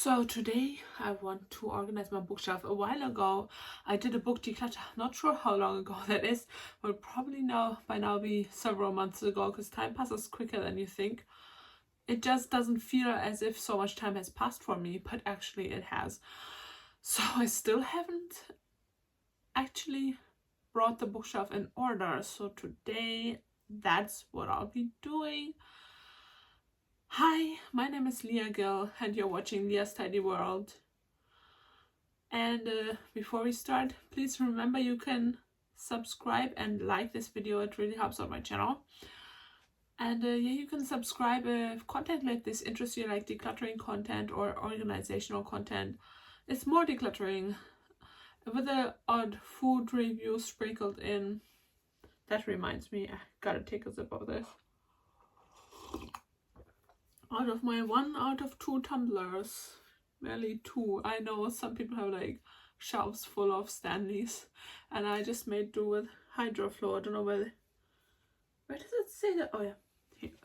So today I want to organize my bookshelf. A while ago I did a book declutter, not sure how long ago that is, but probably by now be several months ago, because time passes quicker than you think. It just doesn't feel as if so much time has passed for me, but actually it has. So I still haven't actually brought the bookshelf in order. So today that's what I'll be doing. Hi, my name is Leah Gill and you're watching Leah's Tidy World. And before we start, please remember you can subscribe and like this video. It really helps out my channel. And yeah, you can subscribe if content like this interests you, like decluttering content or organizational content. It's more decluttering with the odd food review sprinkled in. That reminds me, I gotta take a sip of this. Out of my 1 out of 2 tumblers, barely 2. I know some people have like shelves full of Stanleys, and I just made do with Hydroflow. I don't know where does it say that? Oh yeah, here.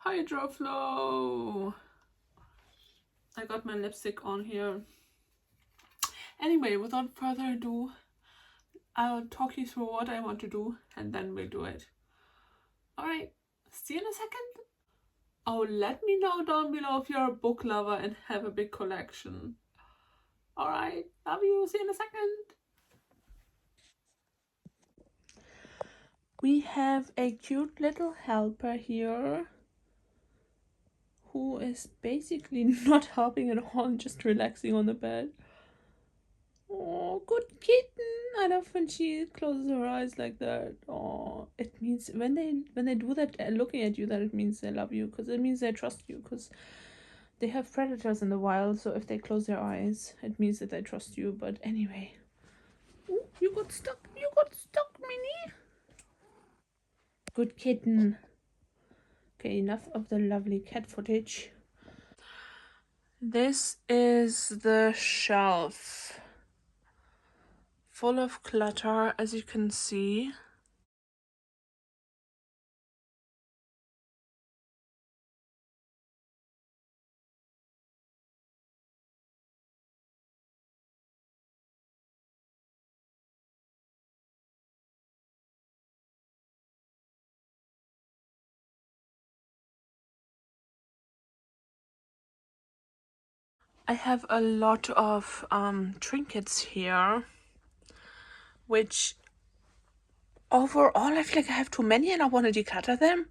Hydroflow. I got my lipstick on here. Anyway, without further ado, I'll talk you through what I want to do and then we'll do it. Alright, see you in a second. Oh, let me know down below if you're a book lover and have a big collection. Alright, love you, see you in a second. We have a cute little helper here who is basically not helping at all, just relaxing on the bed. Oh, good kitten. I love when she closes her eyes like that. Oh, it means when they do that looking at you, that it means they love you, because it means they trust you, because they have predators in the wild, so if they close their eyes, it means that they trust you. But anyway. Ooh, you got stuck, Minnie. Good kitten. Okay, enough of the lovely cat footage. This is the shelf. Full of clutter, as you can see. I have a lot of trinkets here, which overall I feel like I have too many and I want to declutter them.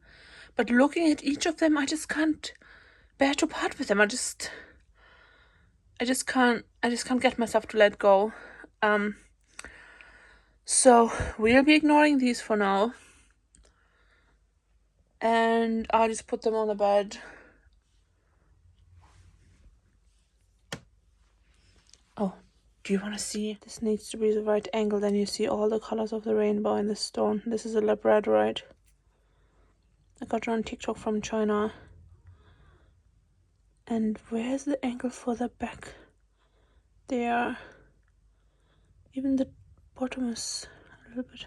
But looking at each of them, I just can't bear to part with them. I just can't get myself to let go. So we'll be ignoring these for now. And I'll just put them on the bed. Oh, do you want to see? This needs to be the right angle, then you see all the colors of the rainbow in this stone. This is a labradorite. I got it on TikTok from China. And where's the angle for the back? There. Even the bottom is a little bit,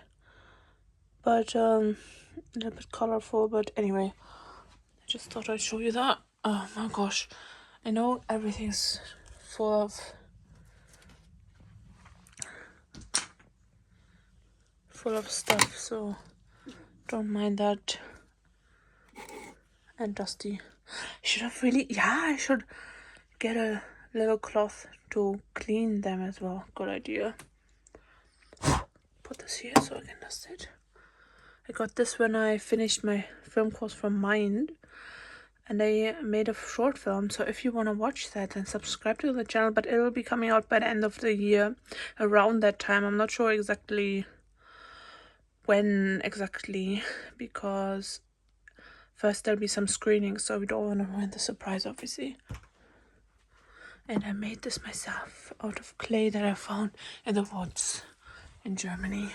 but a little bit colorful. But anyway, I just thought I'd show you that. Oh my gosh, I know everything's full of stuff, so don't mind that. And dusty. I should get a little cloth to clean them as well. Good idea. Put this here so I can dust it. I got this when I finished my film course from Mind, and I made a short film. So if you want to watch that, then subscribe to the channel. But it'll be coming out by the end of the year, around that time. I'm not sure exactly when because first there'll be some screenings, so we don't want to ruin the surprise, obviously. And I made this myself out of clay that I found in the woods in Germany.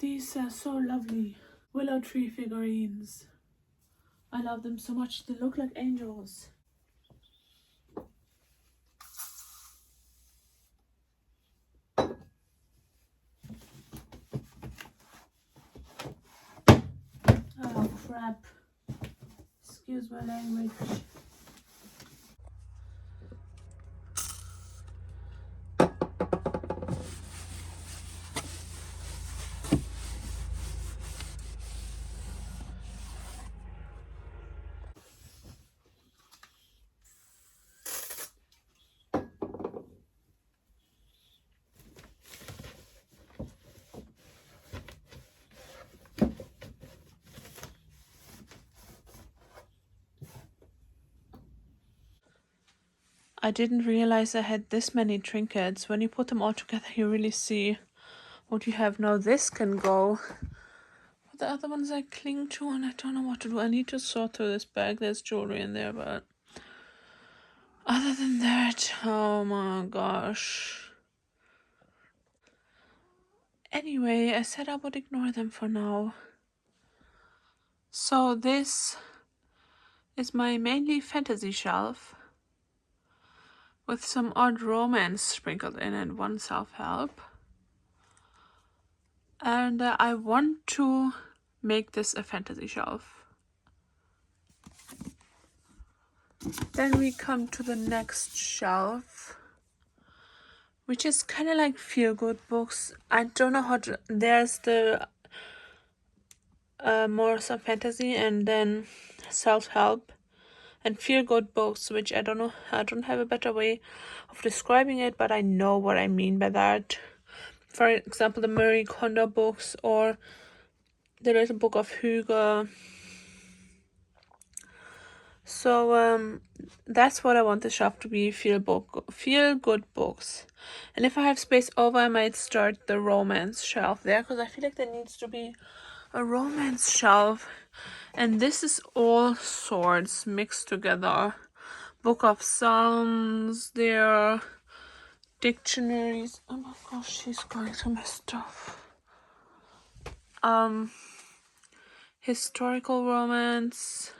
These are so lovely. Willow tree figurines. I love them so much. They look like angels. Oh crap. Excuse my language. I didn't realize I had this many trinkets. When you put them all together, you really see what you have. Now this can go. But the other ones I cling to and I don't know what to do. I need to sort through this bag. There's jewelry in there, but other than that, oh my gosh. Anyway, I said I would ignore them for now. So this is my mainly fantasy shelf with some odd romance sprinkled in and one self-help. And I want to make this a fantasy shelf. Then we come to the next shelf, which is kind of like feel-good books. I don't know how to... There's the more some fantasy and then self-help and feel-good books, which I don't know. I don't have a better way of describing it, but I know what I mean by that. For example, the Marie Kondo books or the Little Book of Hugo. So that's what I want the shelf to be, feel good books. And if I have space over, I might start the romance shelf there, because I feel like there needs to be a romance shelf. And this is all sorts mixed together. Book of Psalms, there, dictionaries. Oh my gosh, she's going through my stuff. Historical romance.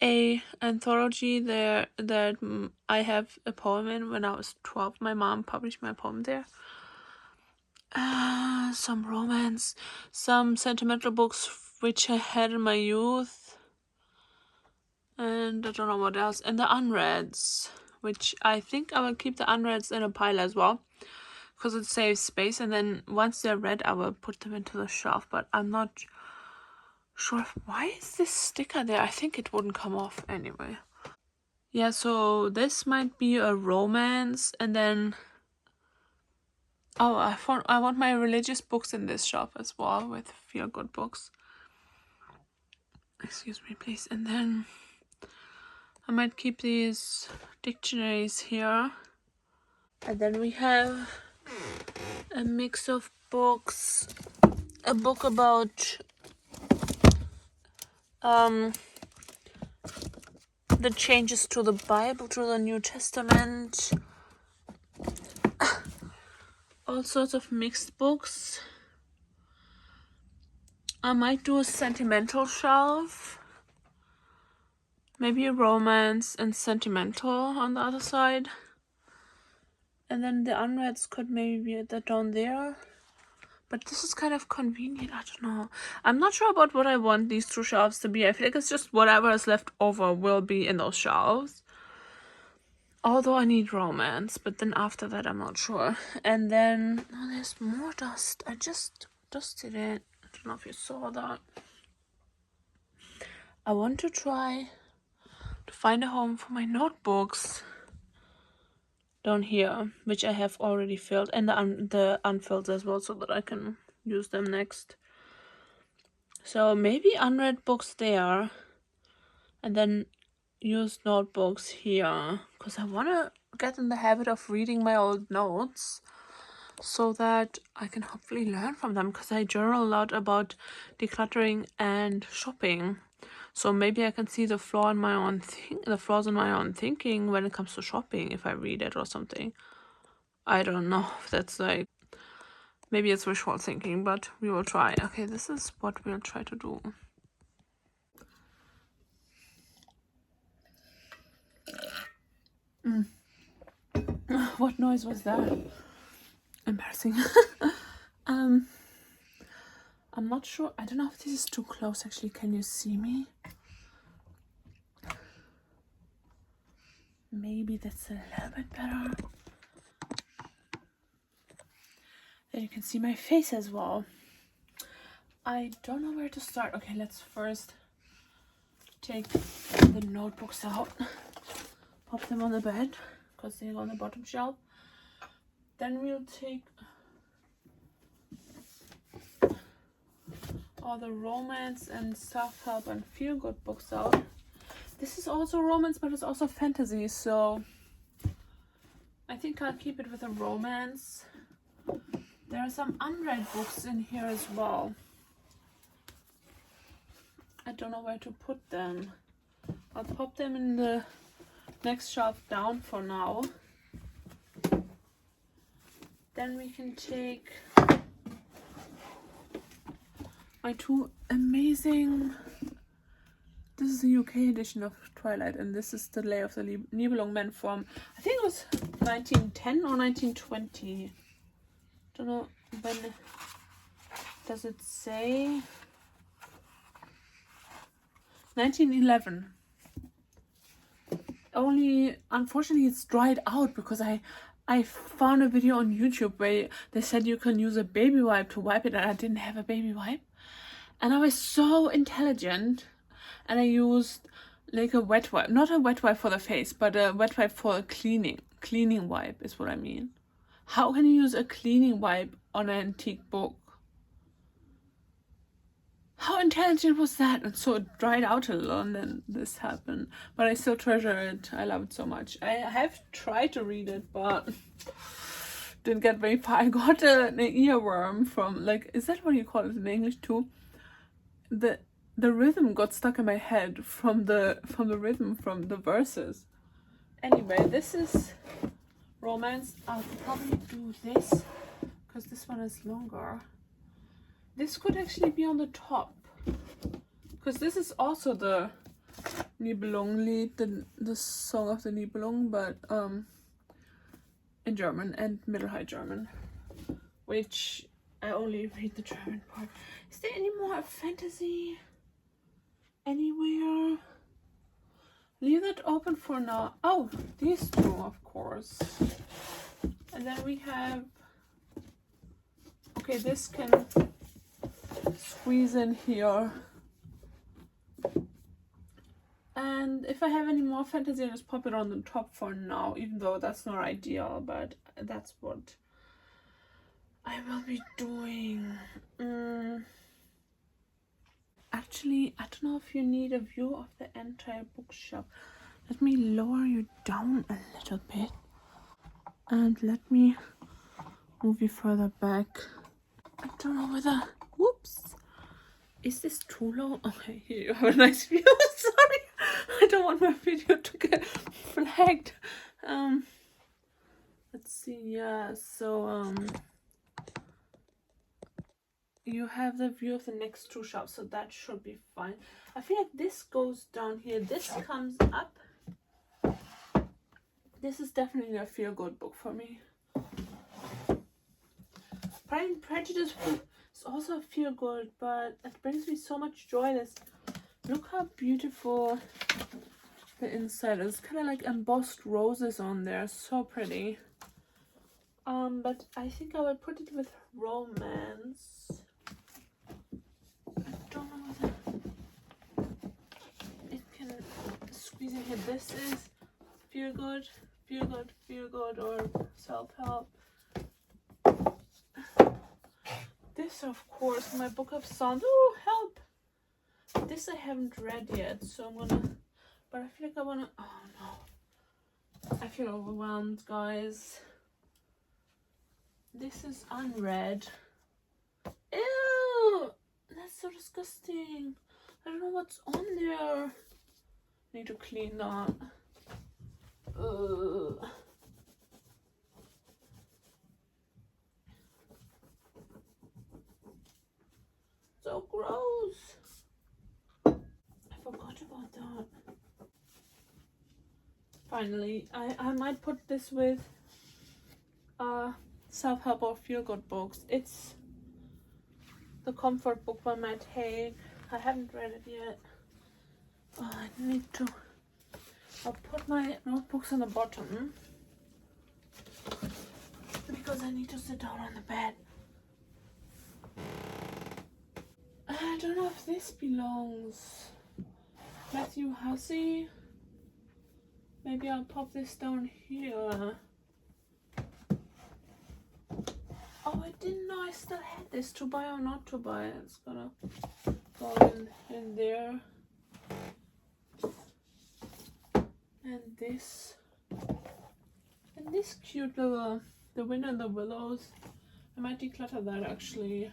A anthology there that I have a poem in. When I was 12, my mom published my poem there. Some romance, some sentimental books which I had in my youth, and I don't know what else. And the unreads, which I think I will keep the unreads in a pile as well, because it saves space, and then once they're read I will put them into the shelf. But I'm not sure. Why is this sticker there? I think it wouldn't come off anyway. Yeah, so this might be a romance, and then I want my religious books in this shelf as well, with feel-good books. Excuse me, please. And then I might keep these dictionaries here. And then we have a mix of books. A book about the changes to the Bible, to the New Testament. All sorts of mixed books. I might do a sentimental shelf. Maybe a romance and sentimental on the other side. And then the unreads could maybe be down there. But this is kind of convenient. I don't know. I'm not sure about what I want these two shelves to be. I feel like it's just whatever is left over will be in those shelves. Although I need romance. But then after that, I'm not sure. And then... Oh, there's more dust. I just dusted it. I don't know if you saw that. I want to try to find a home for my notebooks down here, which I have already filled, and the unfilled as well, so that I can use them next. So maybe unread books there, and then use notebooks here, because I want to get in the habit of reading my old notes so that I can hopefully learn from them, because I journal a lot about decluttering and shopping. So maybe I can see the flaws in my own thinking when it comes to shopping if I read it or something. I don't know if that's like Maybe it's wishful thinking, but we will try. Okay, this is what we'll try to do. What noise was that? Embarrassing. I'm not sure. I don't know if this is too close actually. Can you see me? Maybe that's a little bit better. Then you can see my face as well. I don't know where to start. Okay, let's first take the notebooks out, pop them on the bed because they're on the bottom shelf. Then we'll take all the romance and self-help and feel-good books out. This is also romance, but it's also fantasy, so I think I'll keep it with a romance. There are some unread books in here as well. I don't know where to put them. I'll pop them in the next shelf down for now. Then we can take my two amazing... This is the UK edition of Twilight, and this is the Lay of the Nibelungen from, I think it was 1910 or 1920. Don't know when. Does it say? 1911. Only, unfortunately, it's dried out because I found a video on YouTube where they said you can use a baby wipe to wipe it, and I didn't have a baby wipe. And I was so intelligent, and I used like a wet wipe, not a wet wipe for the face, but a wet wipe for cleaning. Cleaning wipe is what I mean. How can you use a cleaning wipe on an antique book? How intelligent was that? And so it dried out a little and then this happened. But I still treasure it. I love it so much. I have tried to read it, but didn't get very far. I got an earworm from, like, is that what you call it in English too? The rhythm got stuck in my head from the rhythm from the verses. Anyway, this is romance. I'll probably do this because this one is longer. This could actually be on the top because this is also the Nibelungenlied, the song of the Nibelungen, but in German and Middle High German, which I only read the German part. Is there any more fantasy anywhere? Leave that open for now. Oh, these two, of course. And then we have, okay, this can squeeze in here. And if I have any more fantasy, I'll just pop it on the top for now, even though that's not ideal, but that's what I will be doing. Actually, I don't know if you need a view of the entire bookshelf. Let me lower you down a little bit. And let me move you further back. I don't know whether... Whoops! Is this too low? Okay, here you have a nice view. Sorry! I don't want my video to get flagged. Let's see, yeah, so you have the view of the next two shelves, so that should be fine. I feel like this goes down here, this comes up. This is definitely a feel-good book for me. Pride and Prejudice is also feel-good, but it brings me so much joy. Look how beautiful the inside is. Kind of like embossed roses on there, so pretty. But I think I will put it with romance. I don't know whether it can squeeze in here. This is feel good, or self-help. This, of course, my book of songs. Oh, help! This I haven't read yet, so I'm gonna. But I feel like I wanna. Oh no! I feel overwhelmed, guys. This is unread. Ew! That's so disgusting. I don't know what's on there. I need to clean that. Ugh. so gross. I forgot about that. Finally, I might put this with self-help or feel-good books. It's the comfort book by Matt Haig. I haven't read it yet. Oh, I need to. I'll put my notebooks on the bottom because I need to sit down on the bed. I don't know if this belongs. Matthew Hussey. Maybe I'll pop this down here. Oh, I didn't know I still had this, to buy or not to buy. It's gonna go in there. And this cute little, The Wind and the Willows. I might declutter that actually.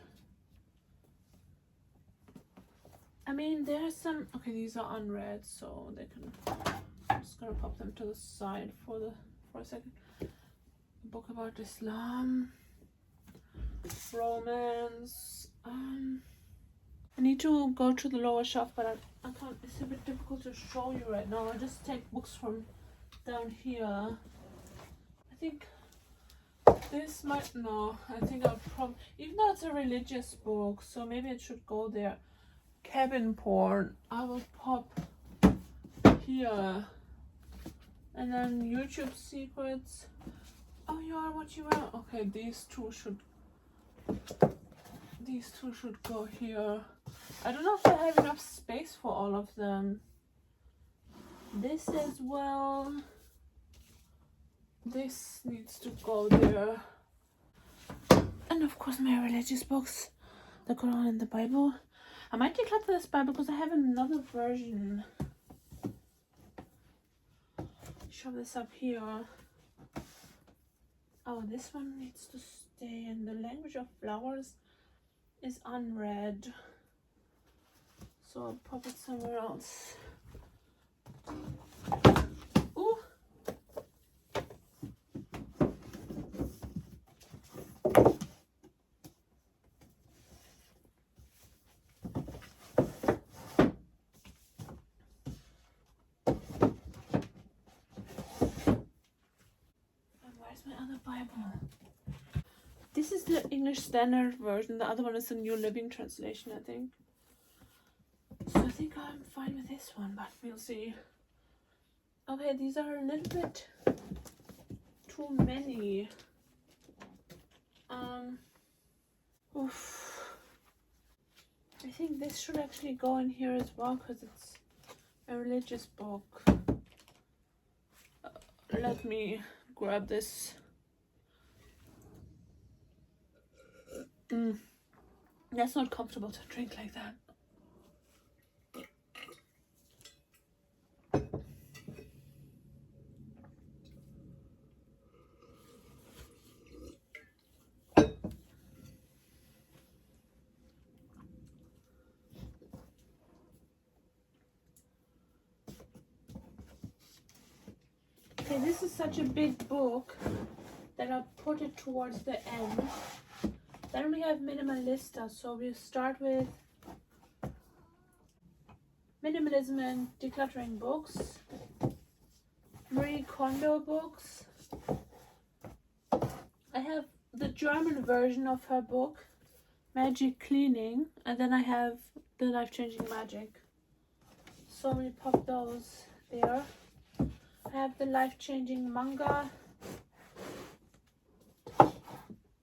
I mean, there's some, okay, these are unread, so they can, I'm just gonna pop them to the side for a second. A book about Islam, romance. I need to go to the lower shelf, but I can't, it's a bit difficult to show you right now. I'll just take books from down here. I think this might, no, I think I'll probably, even though it's a religious book, so maybe it should go there. Cabin Porn, I will pop here. And then YouTube Secrets. Oh, you are what you are. Okay, these two should go here. I don't know if I have enough space for all of them. This as well. This needs to go there. And of course my religious books, the Quran and the Bible. I might declutter this Bible because I have another version. Shove this up here. Oh, this one needs to stay, and The Language of Flowers is unread, so I'll pop it somewhere else. Ooh. My other Bible. This is the English Standard Version. The other one is the New Living Translation, I think. So I think I'm fine with this one, but we'll see. Okay, these are a little bit too many. Oof. I think this should actually go in here as well because it's a religious book. Let me grab this. That's not comfortable to drink like that. Okay, this is such a big book that I'll put it towards the end. Then we have Minimalista, so we'll start with minimalism and decluttering books, Marie Kondo books. I have the German version of her book, Magic Cleaning, and then I have the Life-Changing Magic. So we pop those there. I have the Life-Changing Manga.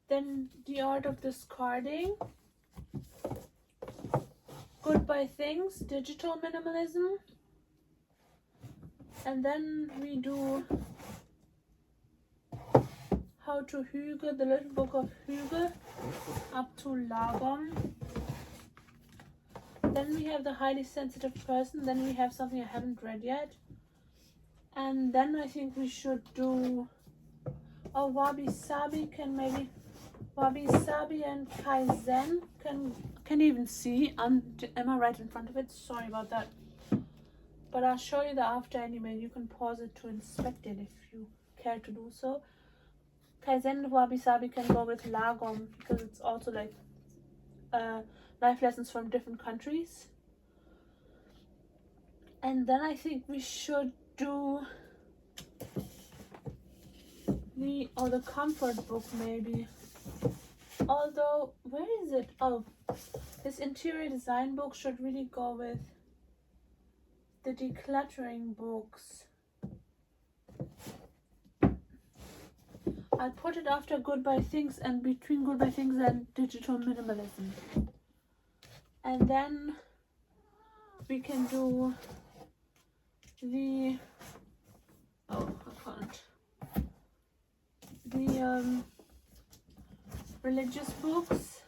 Then The Art of Discarding, Goodbye Things, Digital Minimalism, and then we do How to Hygge, the little book of Hygge, up to Lagom. Then we have The Highly Sensitive Person, then we have something I haven't read yet, and then I think we should do, oh, Wabi Sabi can maybe, Wabi Sabi and Kaizen can even see. Am I right in front of it? Sorry about that. But I'll show you the after anyway. You can pause it to inspect it if you care to do so. Kaizen and Wabi Sabi can go with Lagom because it's also like life lessons from different countries. And then I think we should do the comfort book maybe. Although, where is it? Oh, this interior design book should really go with the decluttering books. I'll put it after Goodbye Things and between Goodbye Things and Digital Minimalism. And then we can do the religious books.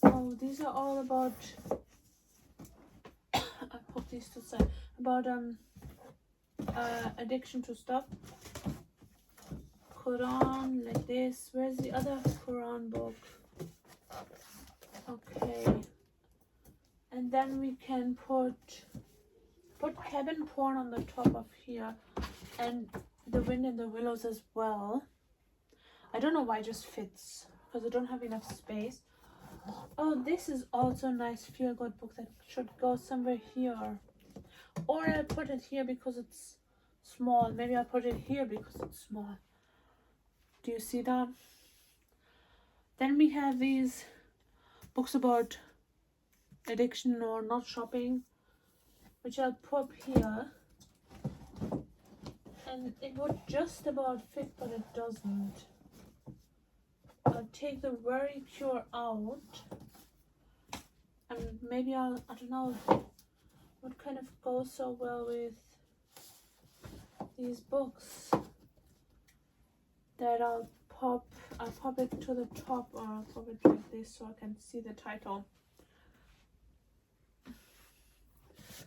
Oh, these are all about I put these to side, about addiction to stuff. Quran, like this. Where's the other Quran book? Okay. And then we can put cabin porn on the top of here, and The Wind in the Willows as well. I don't know why it just fits, because I don't have enough space. Oh, this is also a nice feel-good book that should go somewhere here. Or I'll put it here because it's small. Maybe I'll put it here because it's small. Do you see that? Then we have these books about addiction or not shopping, which I'll put here. And it would just about fit, but it doesn't. I'll take the Worry Cure out. And maybe I don't know what kind of goes so well with these books, that I'll pop it to the top, or I'll pop it like this so I can see the title.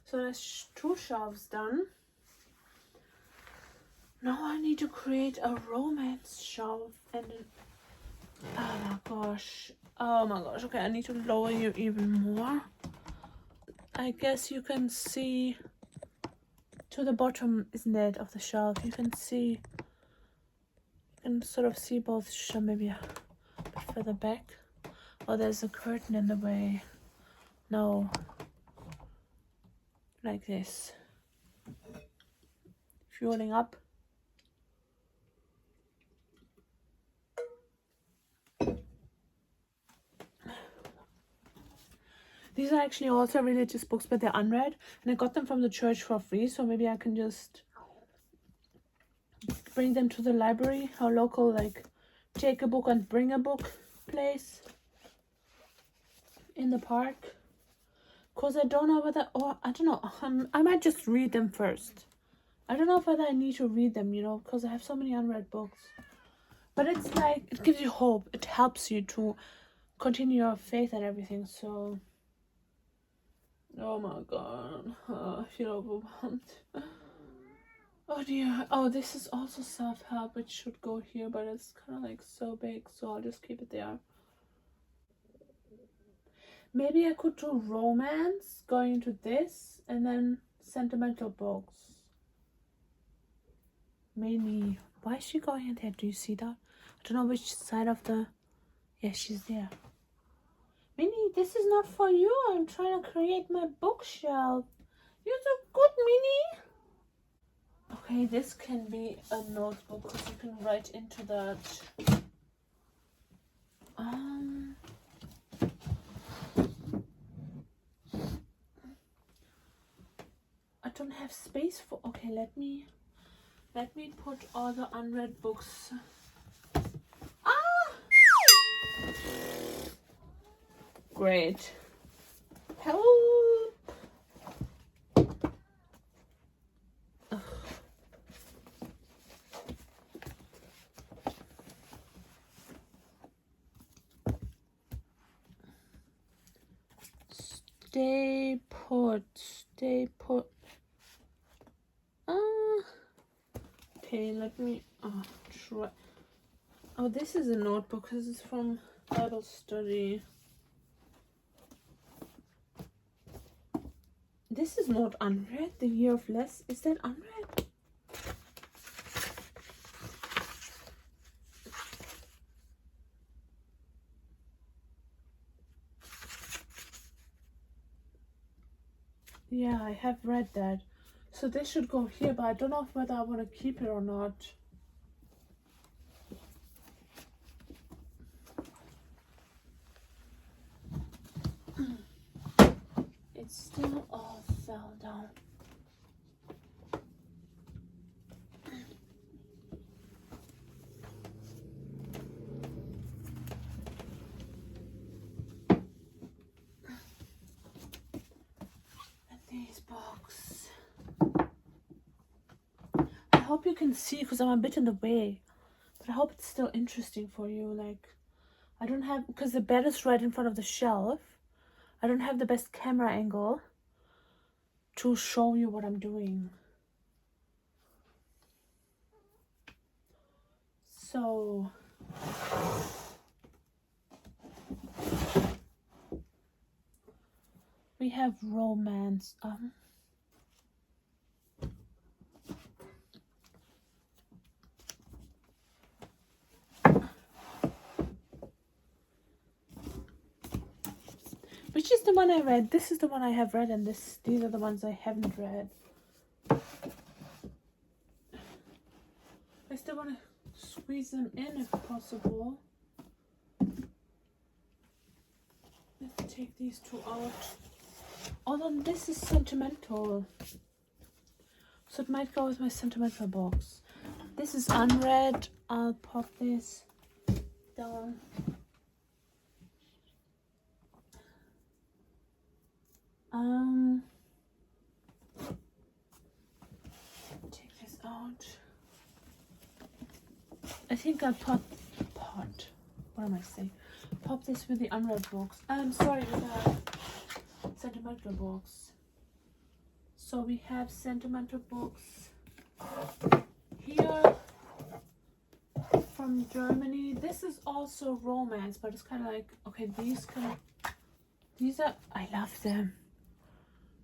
So there's 2 shelves done. Now I need to create a romance shelf, and oh my gosh, okay, I need to lower you even more. I guess you can see to the bottom, isn't it, of the shelf. You can sort of see both shelves, maybe a bit further back. Oh, there's a curtain in the way. No. Like this. Fueling up. These are actually also religious books, but they're unread. And I got them from the church for free, so maybe I can just bring them to the library, our local, like, take a book and bring a book place in the park. Because I don't know whether, or I don't know, I might just read them first. I don't know whether I need to read them, you know, because I have so many unread books. But it's like, it gives you hope. It helps you to continue your faith and everything, so... Oh my god, I feel overwhelmed. Oh dear. Oh, this is also self-help, which should go here, but it's kind of like so big, so I'll just keep it there. Maybe I could do romance going into this, and then sentimental books. Maybe. Why is she going in there? Do you see that? I don't know which side of the... Yeah, she's there. Minnie, this is not for you. I'm trying to create my bookshelf. You're so good, Minnie. Okay, this can be a notebook because you can write into that. I don't have space for. Okay, let me put all the unread books. Great. Help. Ugh. Stay put. Stay put. Okay, let me try. Oh, this is a notebook. This is from Bible study. This is not unread. The Year of Less. Is that unread? Yeah, I have read that. So this should go here, but I don't know whether I want to keep it or not. It still all fell down. And these books. I hope you can see because I'm a bit in the way. But I hope it's still interesting for you. Like, I don't have, because the bed is right in front of the shelf. I don't have the best camera angle to show you what I'm doing. So we have romance. Which is the one I read? This is the one I have read, and these are the ones I haven't read. I still want to squeeze them in if possible. Let's take these two out. Although this is sentimental, so it might go with my sentimental box. This is unread. I'll pop this down. Take this out. I think I'll pop. What am I saying? Pop this with the unread box. I'm sorry, with the sentimental box. So we have sentimental books here from Germany. This is also romance, but it's kind of like, okay, these are, I love them.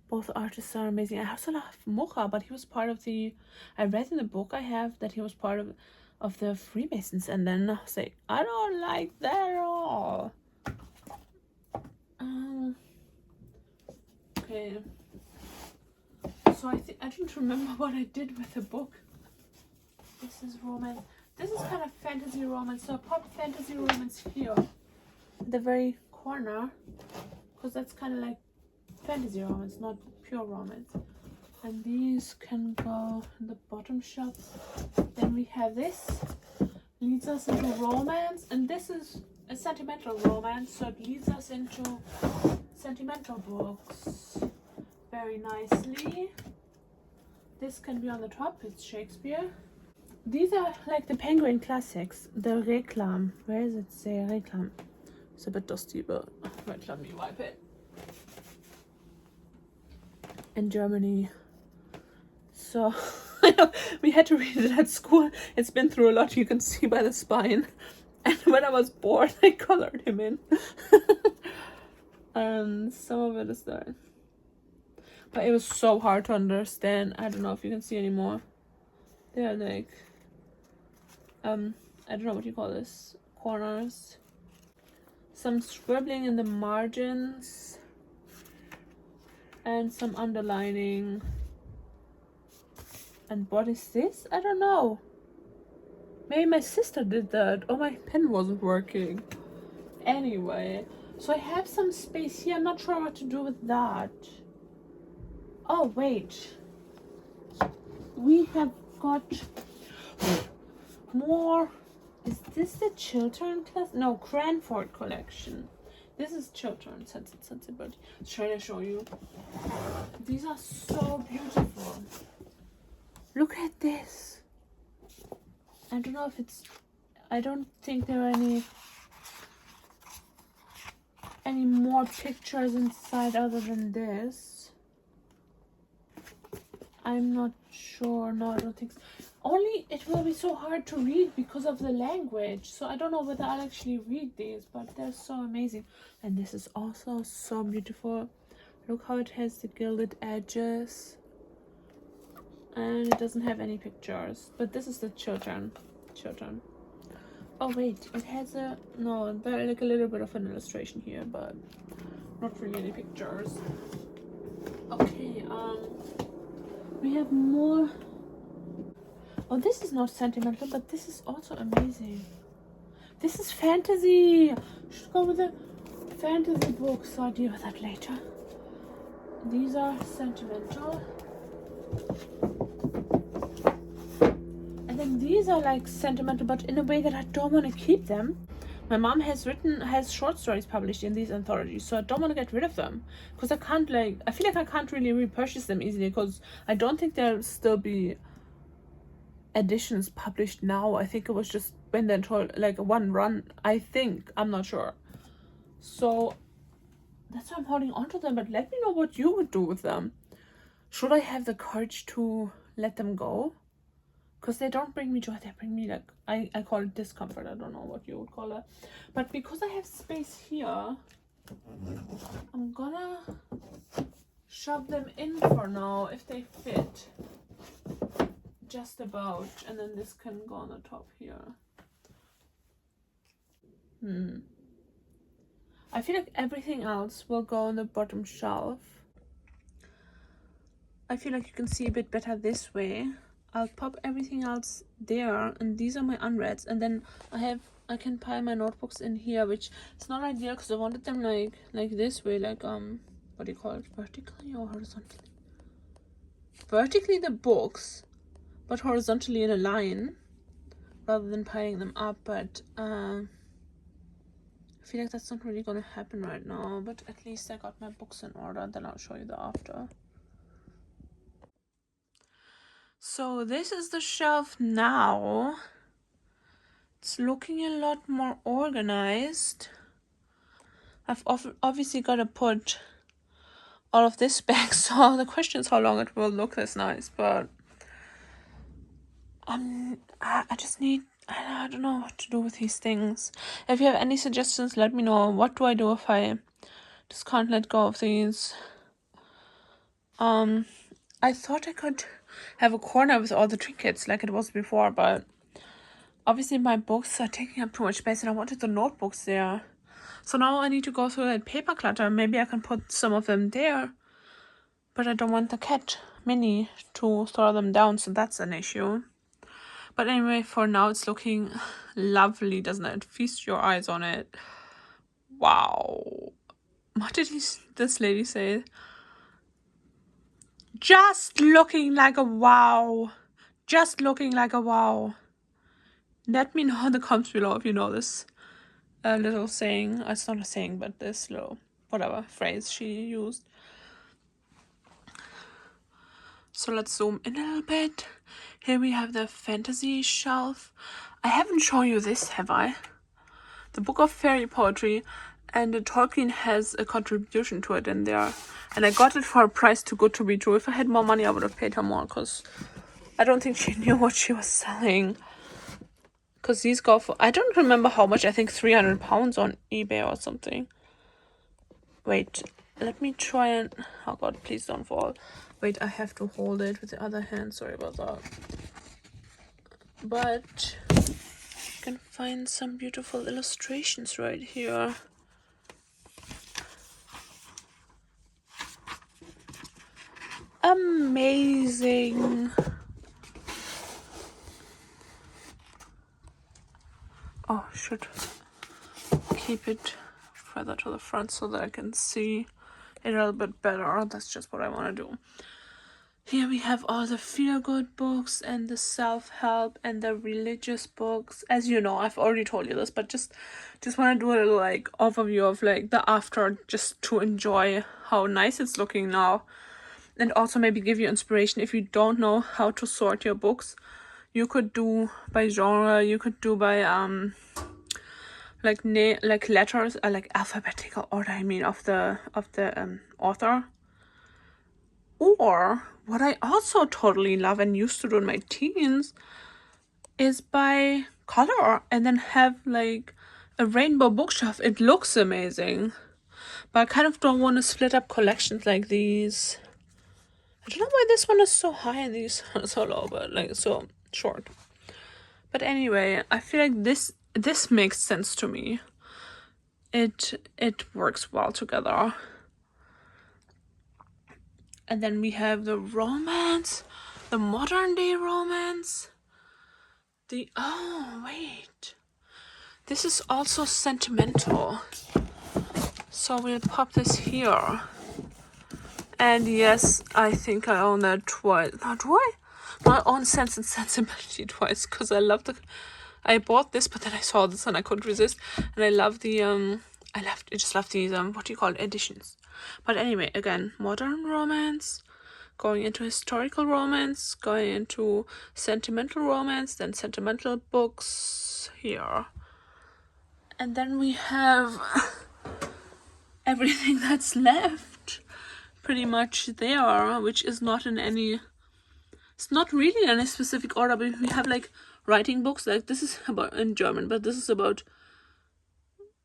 Both artists are amazing. I also love Mocha, but he was part of I read in the book I have that he was part of the Freemasons, and then I was like, I don't like that at all. Okay. So I don't remember what I did with the book. This is romance. This is kind of fantasy romance. So I popped fantasy romance here, at the very corner, because that's kind of like fantasy romance, not pure romance. And these can go in the bottom shelf. Then we have this, leads us into romance, and this is a sentimental romance, so it leads us into sentimental books very nicely. This can be on the top, it's Shakespeare. These are like the Penguin classics, the Reklam. Where does it say Reklam? It's a bit dusty, but wait, let me wipe it. In Germany. So we had to read it at school. It's been through a lot, you can see by the spine. And when I was bored, I colored him in. And some of it is there. But it was so hard to understand. I don't know if you can see anymore. They're like, I don't know what you call this. Corners. Some scribbling in the margins. And some underlining. And what is this? I don't know. Maybe my sister did that. Oh, my pen wasn't working. Anyway, so I have some space here. I'm not sure what to do with that. Oh, wait. We have got more. Is this the Chiltern class? No, Cranford collection. This is Chiltern Sensibility. Let's try to show you. These are so beautiful. Look at this. I don't know if it's, I don't think there are any more pictures inside other than this. I'm not sure. No, I don't think so. Only it will be so hard to read because of the language. So I don't know whether I'll actually read these, but they're so amazing. And this is also so beautiful. Look how it has the gilded edges. And it doesn't have any pictures. But this is the Chiltern. Oh wait, it has like a little bit of an illustration here, but not really any pictures. Okay, we have more. Oh, this is not sentimental, but this is also amazing. This is fantasy. Should go with the fantasy books, so I'll deal with that later. These are sentimental. And then these are like sentimental, but in a way that I don't want to keep them. My mom has short stories published in these anthologies, so I don't want to get rid of them. Because I feel like I can't really repurchase them easily, because I don't think there'll still be editions published now. I think it was just when they told like one run, I think. I'm not sure. So that's why I'm holding on to them, but let me know what you would do with them. Should I have the courage to let them go? Because they don't bring me joy, they bring me like, I call it discomfort. I don't know what you would call it. But because I have space here, I'm gonna shove them in for now if they fit. Just about. And then this can go on the top here. I feel like everything else will go on the bottom shelf. I feel like you can see a bit better this way. I'll pop everything else there, and these are my unreads, and then I can pile my notebooks in here, which is not ideal because I wanted them like this way, like what do you call it, vertically or horizontally? Vertically the books, but horizontally in a line rather than piling them up. But I feel like that's not really gonna happen right now, but at least I got my books in order, and then I'll show you the after. So this is the shelf now. It's looking a lot more organized. I've obviously got to put all of this back, so the question is how long it will look this nice, but I just need, I don't know what to do with these things. If you have any suggestions, let me know. What do I do if I just can't let go of these? I thought I could have a corner with all the trinkets like it was before, but obviously my books are taking up too much space and I wanted the notebooks there. So now I need to go through that paper clutter. Maybe I can put some of them there, but I don't want the cat Minnie to throw them down, so that's an issue. But anyway, for now it's looking lovely, doesn't it? Feast your eyes on it. Wow. What did this lady say? Just looking like a wow. Just looking like a wow. Let me know in the comments below if you know this little saying. It's not a saying, but this little whatever phrase she used. So let's zoom in a little bit. Here we have the fantasy shelf. I haven't shown you this, have I? The Book of Fairy Poetry, and Tolkien has a contribution to it in there. And I got it for a price too good to be true. If I had more money, I would have paid her more, because I don't think she knew what she was selling. Because these go for, I don't remember how much, I think £300 on eBay or something. Wait, let me try and, oh god, please don't fall. Wait, I have to hold it with the other hand, sorry about that. But you can find some beautiful illustrations right here. Amazing. Oh, should keep it further to the front so that I can see it a little bit better. That's just what I want to do. Here we have all the feel-good books and the self-help and the religious books. As you know, I've already told you this, but just want to do a little like overview of like the after, just to enjoy how nice it's looking now. And also maybe give you inspiration if you don't know how to sort your books. You could do by genre, you could do by like letters, like alphabetical order, I mean, of the author. Or what I also totally love and used to do in my teens is by color, and then have like a rainbow bookshelf. It looks amazing, but I kind of don't want to split up collections like these. I don't know why this one is so high and these are so low, but like so short. But anyway, I feel like this makes sense to me. It works well together. And then we have the romance, the modern day romance. Oh wait, this is also sentimental. So we'll pop this here. And yes, I think I own that twice. Not twice? My own Sense and Sensibility twice, because I bought this, but then I saw this and I couldn't resist. And I love the I just love these what do you call it, editions. But anyway, again, modern romance, going into historical romance, going into sentimental romance, then sentimental books here. And then we have everything that's left pretty much there, which is not in any, it's not really in any specific order, but we have like writing books, like this is about in German, but this is about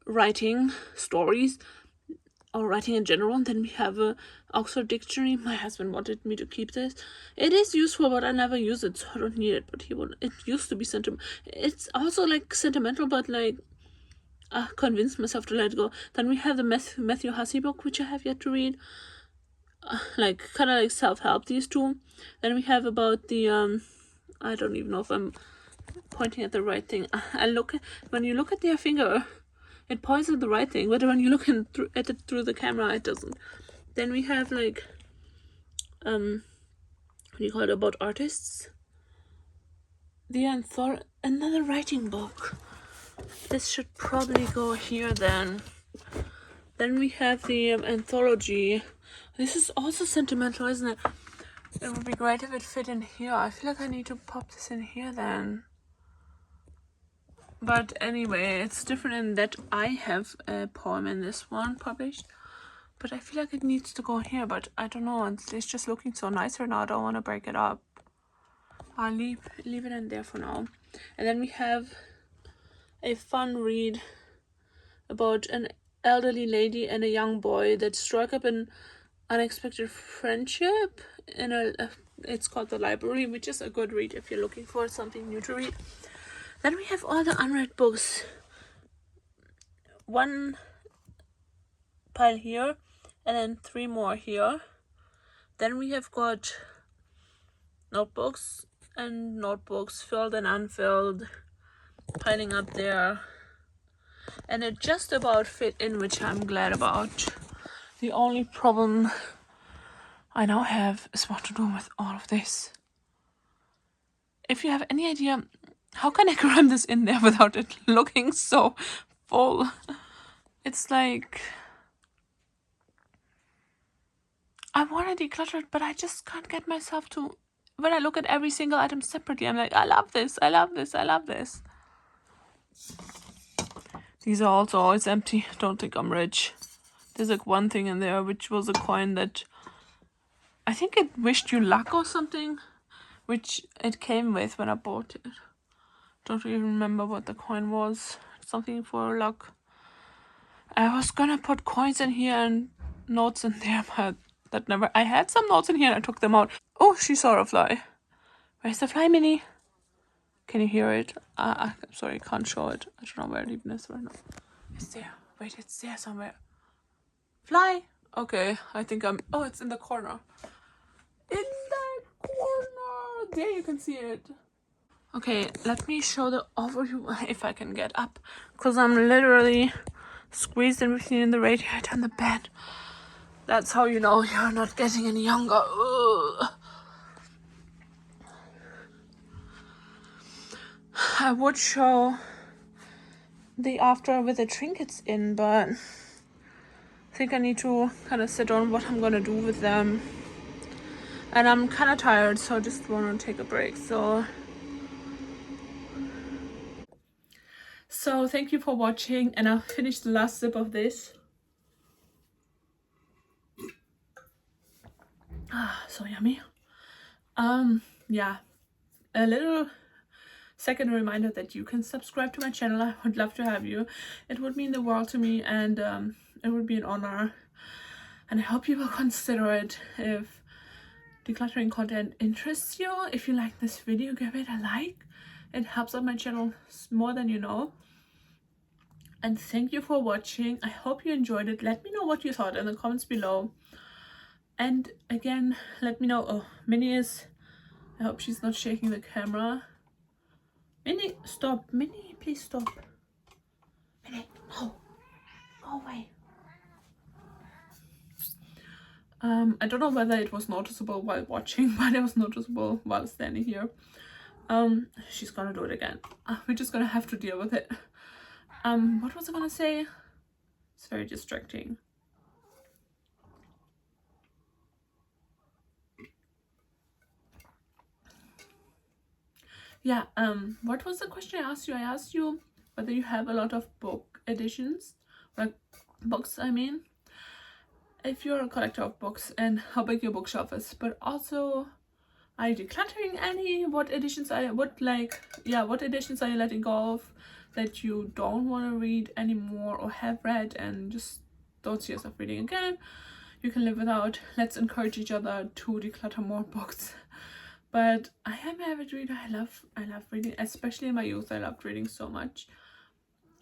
writing stories or writing in general. And then we have a Oxford Dictionary. My husband wanted me to keep this. It is useful, but I never use it, so I don't need it. But it used to be sentimental. It's also like sentimental, but like I convinced myself to let it go. Then we have the Matthew Hussey book, which I have yet to read. Like kind of like self-help, these two. Then we have about the I don't even know if I'm pointing at the right thing. When you look at their finger, it points at the right thing, but when you look at it through the camera, it doesn't. Then we have like what do you call it, about artists. Another writing book. This should probably go here then. Then we have the anthology. This is also sentimental, isn't it? It would be great if it fit in here. I feel like I need to pop this in here then. But anyway, it's different in that I have a poem in this one published. But I feel like it needs to go here, but I don't know. It's just looking so nice right now. I don't want to break it up. I'll leave it in there for now. And then we have a fun read about an elderly lady and a young boy that struck up an unexpected friendship in it's called The Library, which is a good read if you're looking for something new to read. Then we have all the unread books. One pile here, and then 3 more here. Then we have got notebooks and notebooks, filled and unfilled, piling up there. And it just about fit in, which I'm glad about. The only problem I now have is what to do with all of this. If you have any idea, how can I cram this in there without it looking so full? It's like, I want to declutter it, but I just can't get myself to. When I look at every single item separately, I'm like, I love this, I love this, I love this. These are also always empty. Don't think I'm rich. There's like one thing in there, which was a coin that I think it wished you luck or something, which it came with when I bought it. Don't even remember what the coin was. Something for luck. I was gonna put coins in here and notes in there, but that never. I had some notes in here and I took them out. Oh, she saw a fly. Where's the fly, Minnie? Can you hear it? I'm sorry, I can't show it. I don't know where it even is right now. It's there. Wait, it's there somewhere. Fly. Okay, I think I'm. Oh, it's in the corner. In that corner. There you can see it. Okay, let me show the overview if I can get up, because I'm literally squeezed in between the radiator and the bed. That's how you know you're not getting any younger. Ugh. I would show the after with the trinkets in, but I think I need to kind of sit on what I'm gonna do with them. And I'm kind of tired, so I just want to take a break. So thank you for watching, and I'll finish the last sip of this. So yummy. Yeah, a little second reminder that you can subscribe to my channel. I would love to have you. It would mean the world to me, and it would be an honor. And I hope you will consider it if decluttering content interests you. If you like this video, give it a like. It helps out my channel more than you know. And thank you for watching. I hope you enjoyed it. Let me know what you thought in the comments below. And again, let me know. Oh, Minnie is, I hope she's not shaking the camera. Minnie, stop. Minnie, please stop. Minnie, no, go away. I don't know whether it was noticeable while watching, but it was noticeable while standing here. She's gonna do it again. We're just gonna have to deal with it. What was I gonna say? It's very distracting. Yeah, what was the question I asked you? I asked you whether you have a lot of book editions, like books, I mean. If you're a collector of books, and how big your bookshelf is, but also, are you decluttering any? What editions are you letting go of that you don't want to read anymore or have read and just don't see yourself reading again? You can live without. Let's encourage each other to declutter more books. But I am an avid reader. I love reading, especially in my youth. I loved reading so much.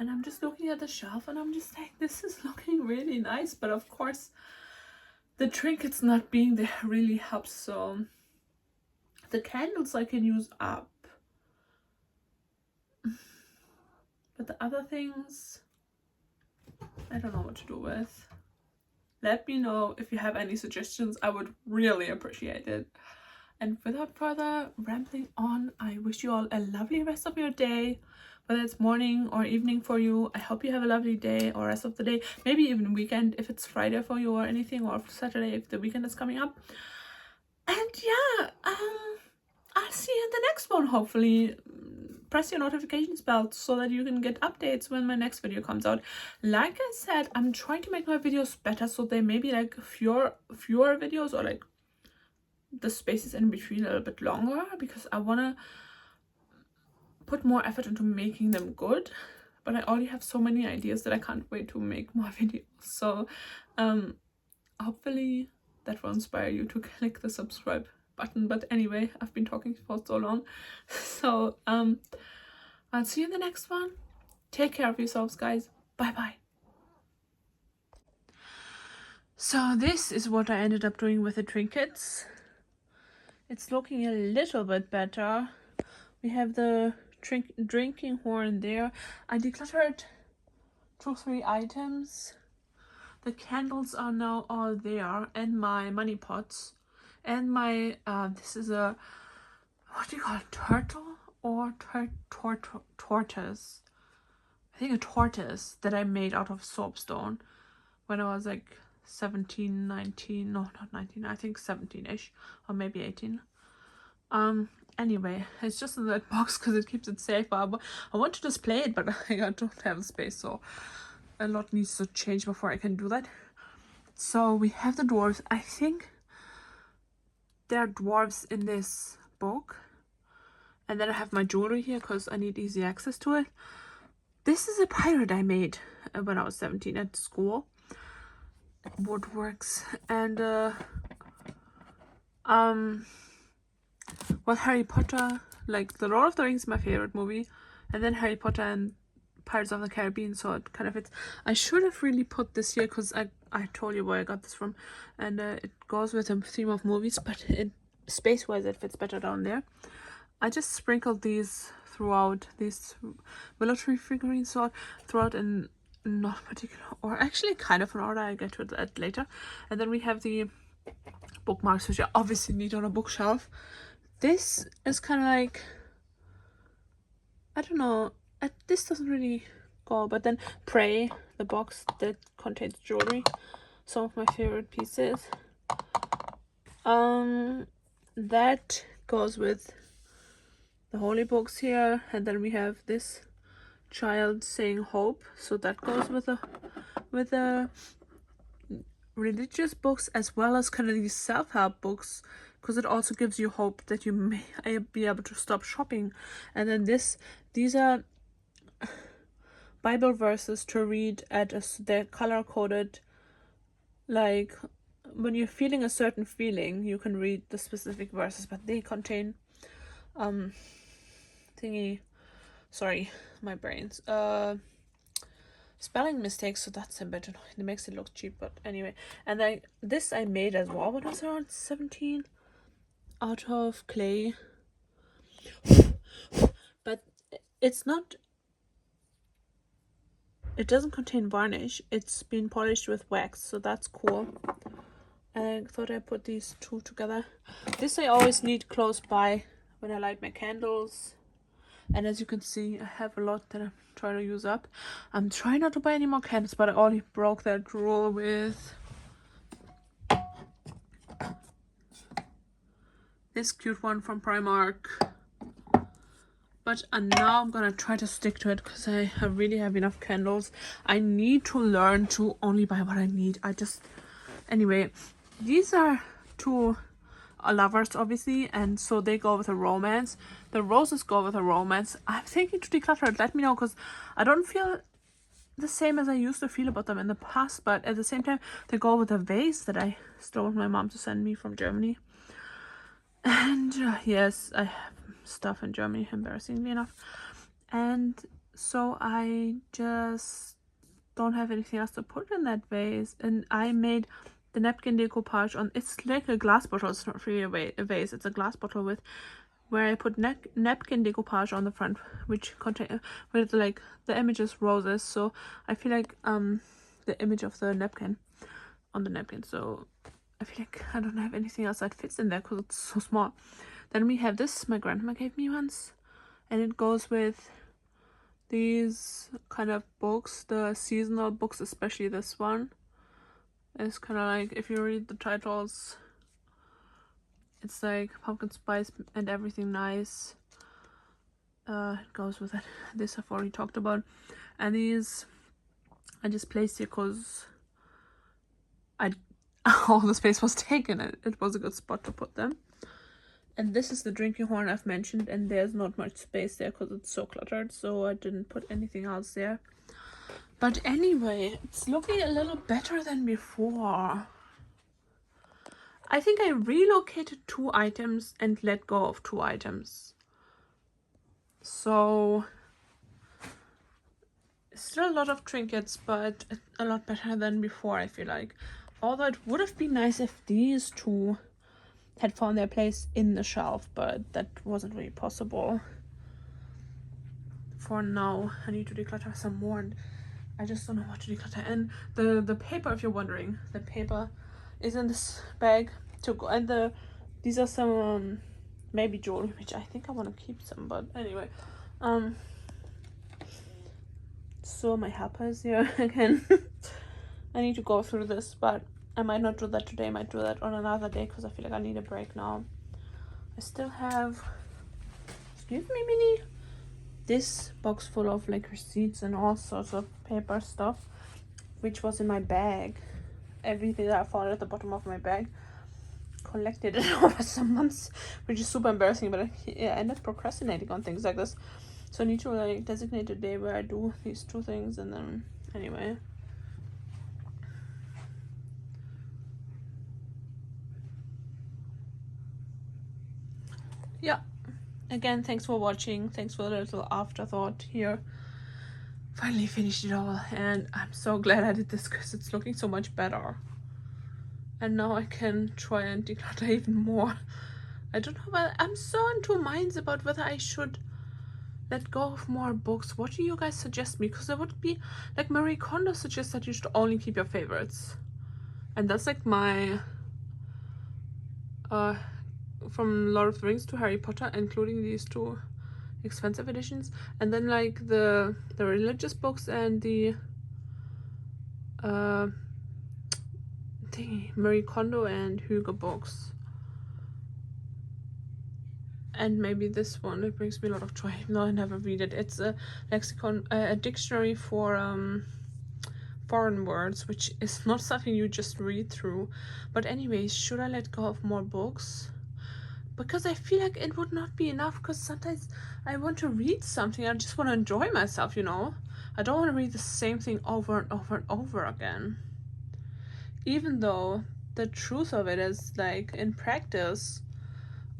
And I'm just looking at the shelf and I'm just like, this is looking really nice. But of course, the trinkets not being there really helps. So the candles I can use up. But the other things, I don't know what to do with. Let me know if you have any suggestions. I would really appreciate it. And without further rambling on, I wish you all a lovely rest of your day. Whether it's morning or evening for you, I hope you have a lovely day or rest of the day. Maybe even weekend if it's Friday for you or anything, or Saturday if the weekend is coming up. And yeah, I'll see you in the next one, hopefully. Press your notifications bell so that you can get updates when my next video comes out. Like I said, I'm trying to make my videos better, so they may be like fewer videos, or like the spaces in between a little bit longer, because I want to put more effort into making them good. But I already have so many ideas that I can't wait to make more videos. So hopefully that will inspire you to click the subscribe button. But anyway, I've been talking for so long. So I'll see you in the next one. Take care of yourselves, guys. Bye bye. So this is what I ended up doing with the trinkets. It's looking a little bit better. We have the drinking horn there. I decluttered 2-3 items. The candles are now all there, and my money pots, and my this is a, what do you call it, turtle or tortoise? I think a tortoise that I made out of soapstone when I was like 17, 19, no, not 19, I think 17ish, or maybe 18. Anyway, it's just in that box because it keeps it safe. I want to display it, but I don't have space, so a lot needs to change before I can do that. So we have the dwarves. I think there are dwarves in this book. And then I have my jewelry here because I need easy access to it. This is a pirate I made when I was 17 at school. Woodworks. And well, Harry Potter, like the Lord of the Rings is my favorite movie, and then Harry Potter and Pirates of the Caribbean, so it kind of fits. I should have really put this here because I told you where I got this from, and it goes with the theme of movies, but space wise it fits better down there. I just sprinkled these throughout, these military figurines throughout in not particular, or actually kind of an order. I'll get to that later. And then we have the bookmarks, which I obviously need on a bookshelf. This is kind of like, I don't know, this doesn't really go, but then Prey, the box that contains jewelry, some of my favorite pieces. That goes with the holy books here, and then we have this child saying hope, so that goes with the religious books, as well as kind of these self-help books, because it also gives you hope that you may be able to stop shopping. And then these are Bible verses to read at they're color coded, like when you're feeling a certain feeling you can read the specific verses, but they contain sorry, my brains, spelling mistakes, so that's a bit annoying. It makes it look cheap, but anyway. And this I made as well when I was around 17 out of clay. But it's not, it doesn't contain varnish. It's been polished with wax, so that's cool. And I thought I'd put these two together. This I always need close by when I light my candles. And as you can see, I have a lot that I'm trying to use up. I'm trying not to buy any more candles, but I already broke that rule with this cute one from Primark. But now I'm gonna try to stick to it because I really have enough candles. I need to learn to only buy what I need. Anyway, these are two lovers, obviously, and so they go with a romance. The roses go with a romance. I'm thinking to declutter it. Let me know, because I don't feel the same as I used to feel about them in the past, but at the same time they go with a vase that I stole my mom to send me from Germany. And yes, I have stuff in Germany, embarrassingly enough, and so I just don't have anything else to put in that vase. And I made the napkin decoupage on, it's like a glass bottle, it's not really a vase, it's a glass bottle with where I put napkin decoupage on the front, which contain with like the image is roses, so I feel like the image of the napkin on the napkin, so I feel like I don't have anything else that fits in there because it's so small. Then we have this, my grandma gave me once, and it goes with these kind of books, the seasonal books, especially this one. It's kind of like, if you read the titles, it's like pumpkin spice and everything nice. It goes with it. This I've already talked about. And these I just placed here because all the space was taken. It was a good spot to put them. And this is the drinking horn I've mentioned, and there's not much space there because it's so cluttered, so I didn't put anything else there. But anyway, it's looking a little better than before. I think I relocated 2 items and let go of 2 items. So still a lot of trinkets, but a lot better than before, I feel like. Although it would have been nice if these 2 had found their place in the shelf, but that wasn't really possible. For now, I need to declutter some more, and I just don't know what to declutter. And the paper, if you're wondering, the paper is in this bag to go, and these are some maybe jewelry, which I think I want to keep some, but anyway. So my helper is here again. I need to go through this, but I might not do that today. I might do that on another day because I feel like I need a break now. I still have, excuse me, Minnie, this box full of like receipts and all sorts of paper stuff, which was in my bag. Everything that I found at the bottom of my bag, collected it over some months, which is super embarrassing, but I ended up procrastinating on things like this. So I need to like designate a day where I do these 2 things, and then anyway. Yeah, again, thanks for watching. Thanks for the little afterthought here. Finally finished it all, and I'm so glad I did this because it's looking so much better. And now I can try and declutter even more. I don't know, but I'm so in 2 minds about whether I should let go of more books. What do you guys suggest me? Because there would be, like, Marie Kondo suggests that you should only keep your favorites. And that's like my from Lord of the Rings to Harry Potter, including these 2 expensive editions, and then like the religious books and the Marie Kondo and Hugo books, and maybe this one. It brings me a lot of joy. No, I never read it. It's a lexicon, a dictionary for foreign words, which is not something you just read through. But anyways, should I let go of more books? Because I feel like it would not be enough, because sometimes I want to read something, I just want to enjoy myself, you know? I don't want to read the same thing over and over and over again. Even though the truth of it is, like, in practice,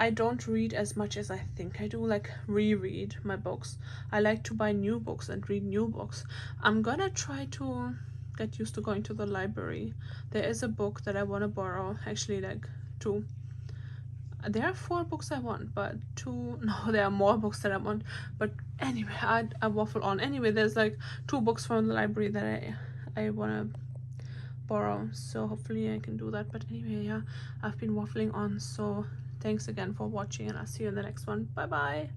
I don't read as much as I think I do, like reread my books. I like to buy new books and read new books. I'm gonna try to get used to going to the library. There is a book that I want to borrow, actually, like two. There are 4 books I want, but 2, no, there are more books that I want, but anyway, I waffle on. Anyway, there's like 2 books from the library that I want to borrow, so hopefully I can do that. But anyway, yeah, I've been waffling on, so thanks again for watching, and I'll see you in the next one. Bye bye.